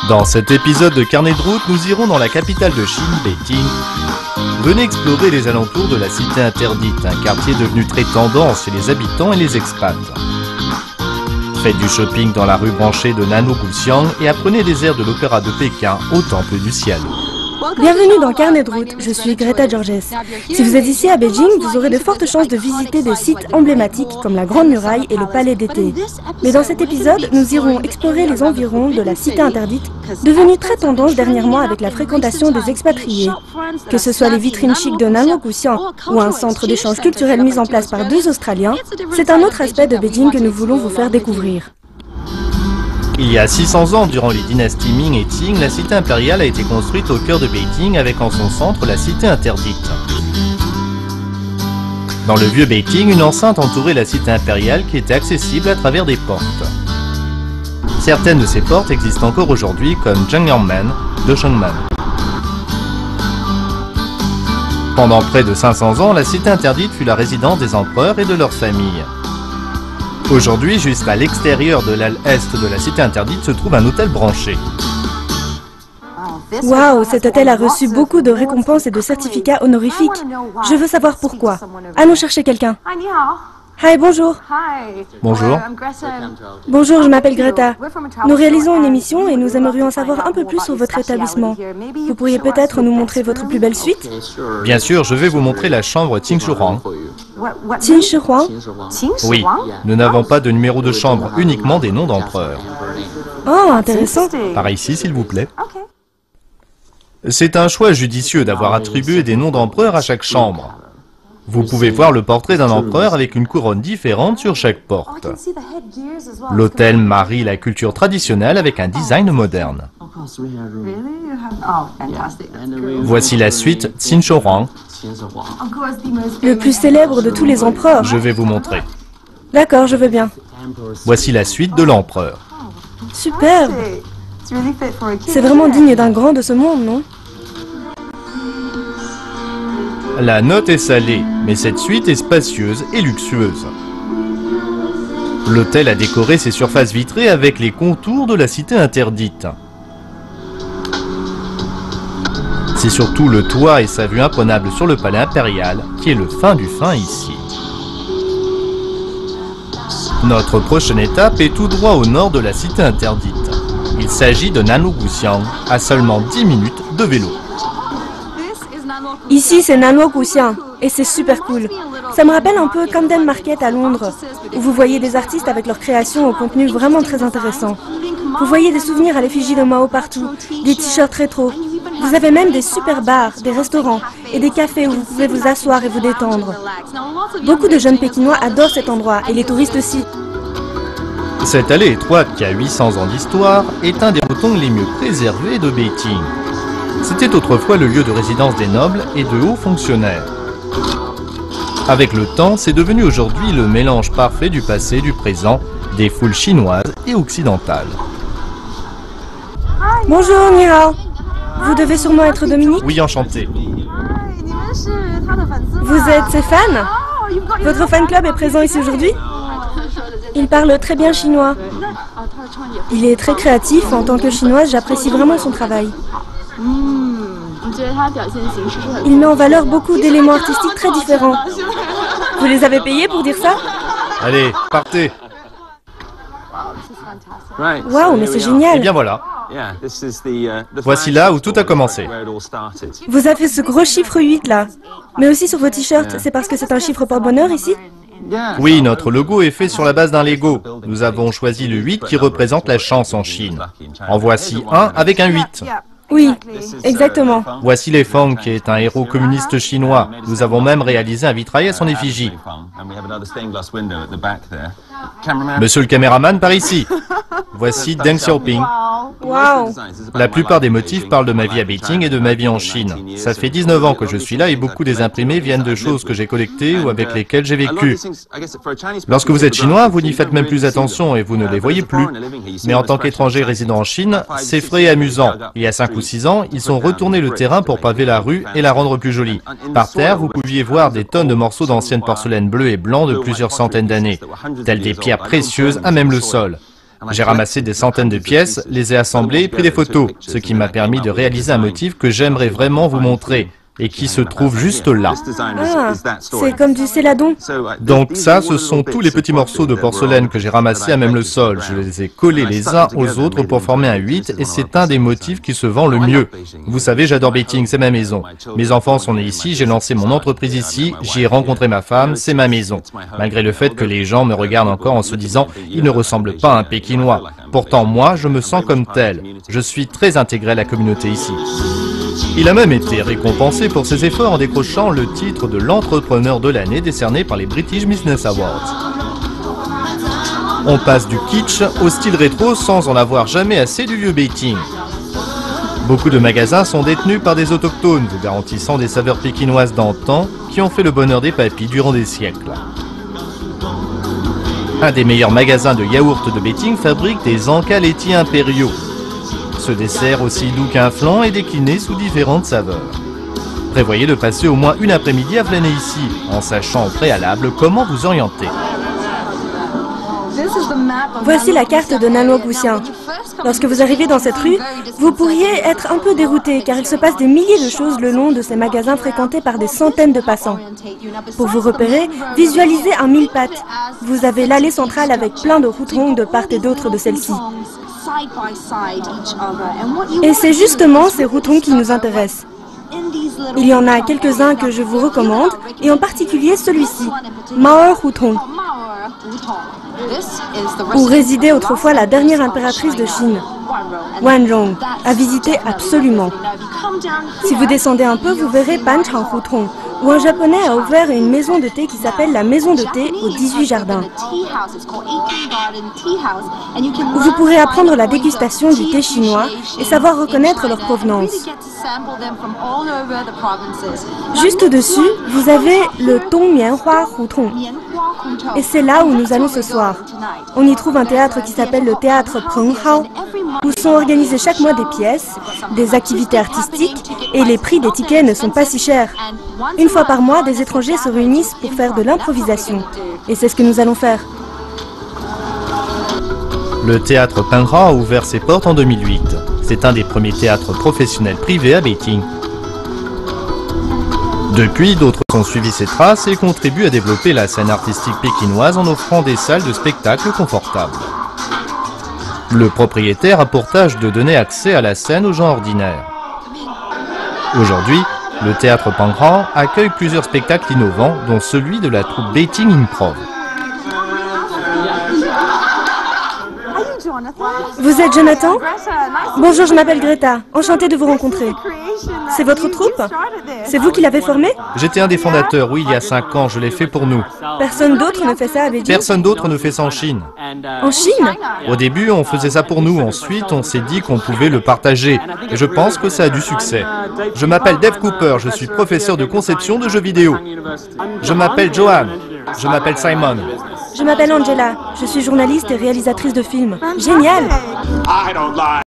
Dans cet épisode de Carnet de route, nous irons dans la capitale de Chine, Beijing. Venez explorer les alentours de la cité interdite, un quartier devenu très tendance chez les habitants et les expats. Faites du shopping dans la rue branchée de Nanhou-Guxiang et apprenez les airs de l'opéra de Pékin au Temple du Ciel. Bienvenue dans Carnet de route, je suis Greta Georges. Si vous êtes ici à Beijing, vous aurez de fortes chances de visiter des sites emblématiques comme la Grande Muraille et le Palais d'été. Mais dans cet épisode, nous irons explorer les environs de la cité interdite, devenue très tendance dernièrement avec la fréquentation des expatriés. Que ce soit les vitrines chics de Nanhou-Guxiang ou un centre d'échange culturel mis en place par deux Australiens, c'est un autre aspect de Beijing que nous voulons vous faire découvrir. Il y a 600 ans, durant les dynasties Ming et Qing, la cité impériale a été construite au cœur de Beijing avec en son centre la cité interdite. Dans le vieux Beijing, une enceinte entourait la cité impériale qui était accessible à travers des portes. Certaines de ces portes existent encore aujourd'hui comme Zhengyanmen de Shengmen. Pendant près de 500 ans, la cité interdite fut la résidence des empereurs et de leurs familles. Aujourd'hui, juste à l'extérieur de l'aile est de la cité interdite se trouve un hôtel branché. Waouh, cet hôtel a reçu beaucoup de récompenses et de certificats honorifiques. Je veux savoir pourquoi. Allons chercher quelqu'un. Hi, bonjour. Bonjour. Bonjour, je m'appelle Greta. Nous réalisons une émission et nous aimerions en savoir un peu plus sur votre établissement. Vous pourriez peut-être nous montrer votre plus belle suite? Bien sûr, je vais vous montrer la chambre Qingshi-Huang. Qingshi-Huang? Oui, nous n'avons pas de numéro de chambre, uniquement des noms d'empereurs. Oh, intéressant. Par ici, s'il vous plaît. C'est un choix judicieux d'avoir attribué des noms d'empereurs à chaque chambre. Vous pouvez voir le portrait d'un empereur avec une couronne différente sur chaque porte. L'hôtel marie la culture traditionnelle avec un design moderne. Voici la suite Qingshi-Huang. Le plus célèbre de tous les empereurs. Je vais vous montrer. D'accord, je veux bien. Voici la suite de l'empereur. Superbe. C'est vraiment digne d'un grand de ce monde, non? La note est salée, mais cette suite est spacieuse et luxueuse. L'hôtel a décoré ses surfaces vitrées avec les contours de la cité interdite. C'est surtout le toit et sa vue imprenable sur le palais impérial qui est le fin du fin ici. Notre prochaine étape est tout droit au nord de la cité interdite. Il s'agit de Nanhou-Guxiang, à seulement 10 minutes de vélo. Ici, c'est Nanhou-Guxiang, et c'est super cool. Ça me rappelle un peu Camden Market à Londres, où vous voyez des artistes avec leurs créations au contenu vraiment très intéressant. Vous voyez des souvenirs à l'effigie de Mao partout, des t-shirts rétro. Vous avez même des super bars, des restaurants et des cafés où vous pouvez vous asseoir et vous détendre. Beaucoup de jeunes Pékinois adorent cet endroit, et les touristes aussi. Cette allée étroite qui a 800 ans d'histoire est un des rotongs les mieux préservés de Beijing. C'était autrefois le lieu de résidence des nobles et de hauts fonctionnaires. Avec le temps, c'est devenu aujourd'hui le mélange parfait du passé, du présent, des foules chinoises et occidentales. Bonjour, Ni hao. Vous devez sûrement être Dominique? Oui, enchanté. Vous êtes ses fans? Votre fan club est présent ici aujourd'hui? Il parle très bien chinois. Il est très créatif. En tant que chinoise, j'apprécie vraiment son travail. Il met en valeur beaucoup d'éléments artistiques très différents. Vous les avez payés pour dire ça? Allez, partez. Waouh, mais c'est génial. Et bien voilà. Voici là où tout a commencé. Vous avez ce gros chiffre 8 là. Mais aussi sur vos t-shirts, c'est parce que c'est un chiffre porte-bonheur ici? Oui, notre logo est fait sur la base d'un Lego. Nous avons choisi le 8 qui représente la chance en Chine. En voici un avec un 8. Oui, exactement. Voici les Feng, qui est un héros communiste chinois. Nous avons même réalisé un vitrail à son effigie. Monsieur le caméraman, par ici. Voici Deng Xiaoping. Waouh. La plupart des motifs parlent de ma vie à Beijing et de ma vie en Chine. Ça fait 19 ans que je suis là et beaucoup des imprimés viennent de choses que j'ai collectées ou avec lesquelles j'ai vécu. Lorsque vous êtes chinois, vous n'y faites même plus attention et vous ne les voyez plus. Mais en tant qu'étranger résident en Chine, c'est frais et amusant. Il y a 5 ou 6 ans, ils ont retourné le terrain pour paver la rue et la rendre plus jolie. Par terre, vous pouviez voir des tonnes de morceaux d'ancienne porcelaine bleue et blanc de plusieurs centaines d'années, telles des pierres précieuses à même le sol. J'ai ramassé des centaines de pièces, les ai assemblées et pris des photos, ce qui m'a permis de réaliser un motif que j'aimerais vraiment vous montrer et qui se trouve juste là. Ah, c'est comme du céladon. Donc ça, ce sont tous les petits morceaux de porcelaine que j'ai ramassés à même le sol. Je les ai collés les uns aux autres pour former un 8 et c'est un des motifs qui se vend le mieux. Vous savez, j'adore Beijing, c'est ma maison. Mes enfants sont nés ici, j'ai lancé mon entreprise ici, j'y ai rencontré ma femme, c'est ma maison. Malgré le fait que les gens me regardent encore en se disant « il ne ressemble pas à un Pékinois ». Pourtant, moi, je me sens comme tel. Je suis très intégré à la communauté ici. Il a même été récompensé pour ses efforts en décrochant le titre de l'entrepreneur de l'année décerné par les British Business Awards. On passe du kitsch au style rétro sans en avoir jamais assez du lieu Beijing. Beaucoup de magasins sont détenus par des autochtones, vous garantissant des saveurs pékinoises d'antan qui ont fait le bonheur des papis durant des siècles. Un des meilleurs magasins de yaourts de Beijing fabrique des encas laitiers impériaux. Ce dessert, aussi doux qu'un flan, est décliné sous différentes saveurs. Prévoyez de passer au moins une après-midi à flâner ici, en sachant au préalable comment vous orienter. Voici la carte de Nanluoguxiang. Lorsque vous arrivez dans cette rue, vous pourriez être un peu dérouté car il se passe des milliers de choses le long de ces magasins fréquentés par des centaines de passants. Pour vous repérer, visualisez un mille-pattes. Vous avez l'allée centrale avec plein de hutong de part et d'autre de celle-ci. Et c'est justement ces hutong qui nous intéressent. Il y en a quelques-uns que je vous recommande, et en particulier celui-ci, Mao Hutong, où résidait autrefois la dernière impératrice de Chine, Wanrong, à visiter absolument. Si vous descendez un peu, vous verrez Banchang Hutong, où un japonais a ouvert une maison de thé qui s'appelle la maison de thé aux 18 jardins. Où vous pourrez apprendre la dégustation du thé chinois et savoir reconnaître leur provenance. Juste au-dessus, vous avez le Dongmianhua Hutong. Et c'est là où nous allons ce soir. On y trouve un théâtre qui s'appelle le théâtre Penghao, où sont organisées chaque mois des pièces, des activités artistiques, et les prix des tickets ne sont pas si chers. Une fois par mois, des étrangers se réunissent pour faire de l'improvisation. Et c'est ce que nous allons faire. Le théâtre Penghao a ouvert ses portes en 2008. C'est un des premiers théâtres professionnels privés à Beijing. Depuis, d'autres ont suivi ses traces et contribuent à développer la scène artistique pékinoise en offrant des salles de spectacle confortables. Le propriétaire a pour tâche de donner accès à la scène aux gens ordinaires. Aujourd'hui, le théâtre Penghao accueille plusieurs spectacles innovants, dont celui de la troupe Beijing Improv. Vous êtes Jonathan? Bonjour, je m'appelle Greta. Enchantée de vous rencontrer. C'est votre troupe? C'est vous qui l'avez formée? J'étais un des fondateurs, oui, il y a 5 ans, je l'ai fait pour nous. Personne d'autre ne fait ça à Beijing? Personne d'autre ne fait ça en Chine. En Chine? Au début, on faisait ça pour nous, ensuite on s'est dit qu'on pouvait le partager. Et je pense que ça a du succès. Je m'appelle Dave Cooper, je suis professeur de conception de jeux vidéo. Je m'appelle Joanne. Je m'appelle Simon. Je m'appelle Angela. Je suis journaliste et réalisatrice de films. Génial!